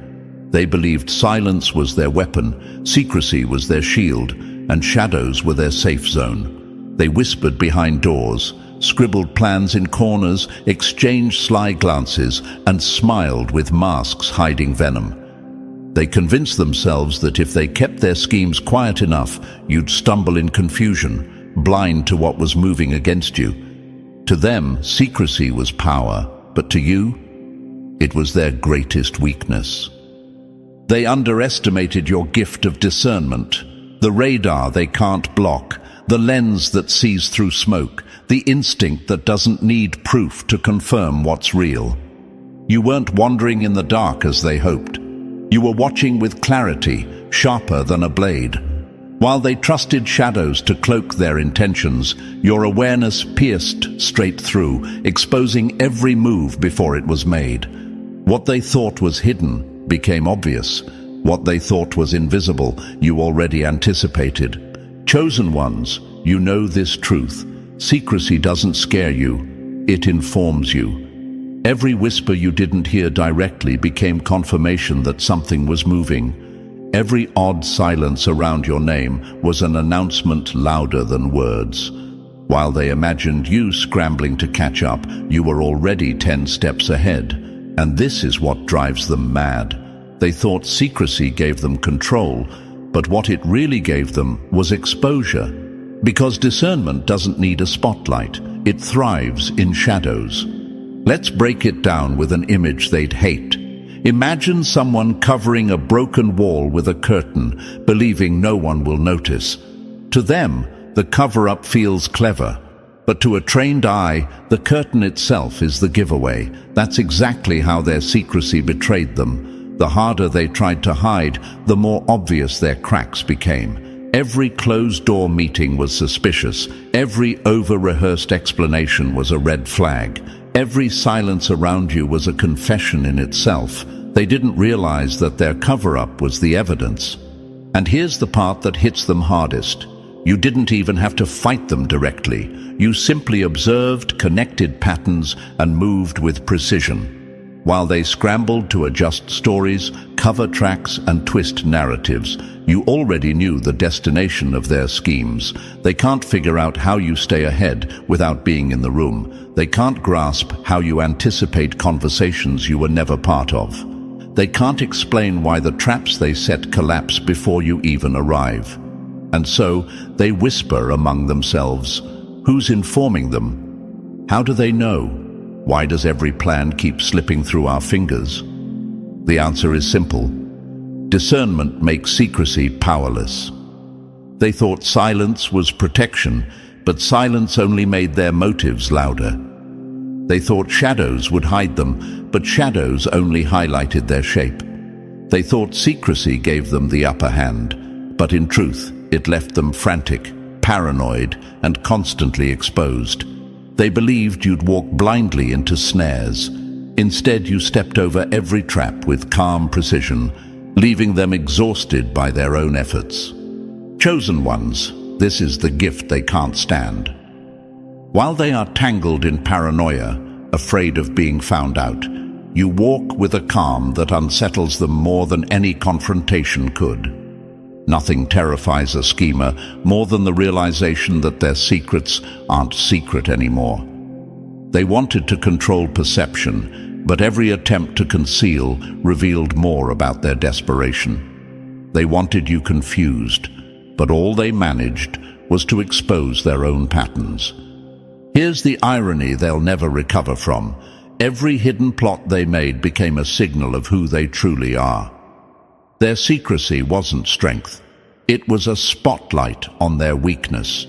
They believed silence was their weapon, secrecy was their shield, and shadows were their safe zone. They whispered behind doors, scribbled plans in corners, exchanged sly glances, and smiled with masks hiding venom. They convinced themselves that if they kept their schemes quiet enough, you'd stumble in confusion, blind to what was moving against you. To them, secrecy was power, but to you, it was their greatest weakness. They underestimated your gift of discernment, the radar they can't block, the lens that sees through smoke, the instinct that doesn't need proof to confirm what's real. You weren't wandering in the dark as they hoped. You were watching with clarity, sharper than a blade. While they trusted shadows to cloak their intentions, your awareness pierced straight through, exposing every move before it was made. What they thought was hidden became obvious. What they thought was invisible, you already anticipated. Chosen ones, you know this truth. Secrecy doesn't scare you. it informs you. Every whisper you didn't hear directly became confirmation that something was moving. Every odd silence around your name was an announcement louder than words. While they imagined you scrambling to catch up, you were already 10 steps ahead. And this is what drives them mad. They thought secrecy gave them control, but what it really gave them was exposure. Because discernment doesn't need a spotlight, it thrives in shadows. Let's break it down with an image they'd hate. Imagine someone covering a broken wall with a curtain, believing no one will notice. To them, the cover-up feels clever, but to a trained eye, the curtain itself is the giveaway. That's exactly how their secrecy betrayed them. The harder they tried to hide, the more obvious their cracks became. Every closed-door meeting was suspicious. Every over-rehearsed explanation was a red flag. Every silence around you was a confession in itself. They didn't realize that their cover-up was the evidence. And here's the part that hits them hardest. You didn't even have to fight them directly. You simply observed, connected patterns, and moved with precision. While they scrambled to adjust stories, cover tracks, and twist narratives, you already knew the destination of their schemes. They can't figure out how you stay ahead without being in the room. They can't grasp how you anticipate conversations you were never part of. They can't explain why the traps they set collapse before you even arrive. And so, they whisper among themselves. Who's informing them? How do they know? Why does every plan keep slipping through our fingers? The answer is simple. Discernment makes secrecy powerless. They thought silence was protection, but silence only made their motives louder. They thought shadows would hide them, but shadows only highlighted their shape. They thought secrecy gave them the upper hand, but in truth, it left them frantic, paranoid, and constantly exposed. They believed you'd walk blindly into snares. Instead, you stepped over every trap with calm precision, leaving them exhausted by their own efforts. Chosen ones, this is the gift they can't stand. While they are tangled in paranoia, afraid of being found out, you walk with a calm that unsettles them more than any confrontation could. Nothing terrifies a schemer more than the realization that their secrets aren't secret anymore. They wanted to control perception, but every attempt to conceal revealed more about their desperation. They wanted you confused, but all they managed was to expose their own patterns. Here's the irony they'll never recover from. Every hidden plot they made became a signal of who they truly are. Their secrecy wasn't strength. It was a spotlight on their weakness.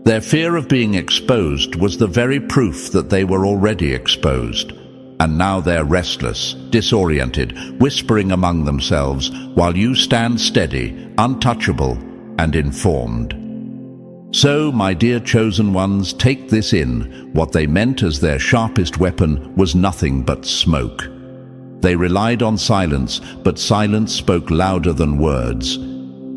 Their fear of being exposed was the very proof that they were already exposed. And now they're restless, disoriented, whispering among themselves, while you stand steady, untouchable, and informed. So, my dear chosen ones, take this in. What they meant as their sharpest weapon was nothing but smoke. They relied on silence, but silence spoke louder than words.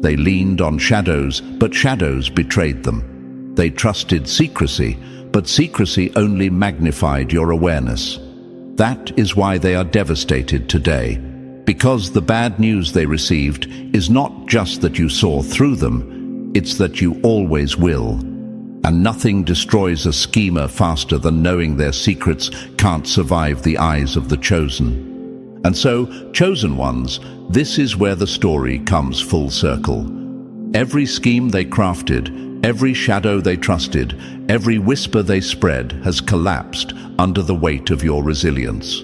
They leaned on shadows, but shadows betrayed them. They trusted secrecy, but secrecy only magnified your awareness. That is why they are devastated today, because the bad news they received is not just that you saw through them, it's that you always will. And nothing destroys a schemer faster than knowing their secrets can't survive the eyes of the chosen. And so, chosen ones, this is where the story comes full circle. Every scheme they crafted, every shadow they trusted, every whisper they spread has collapsed under the weight of your resilience.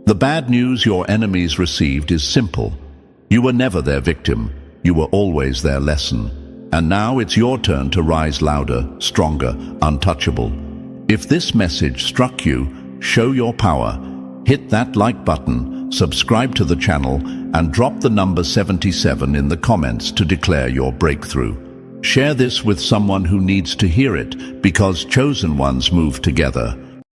The bad news your enemies received is simple. You were never their victim. You were always their lesson. And now it's your turn to rise louder, stronger, untouchable. If this message struck you, show your power. Hit that like button, subscribe to the channel, and drop the number 77 in the comments to declare your breakthrough. Share this with someone who needs to hear it, because chosen ones move together.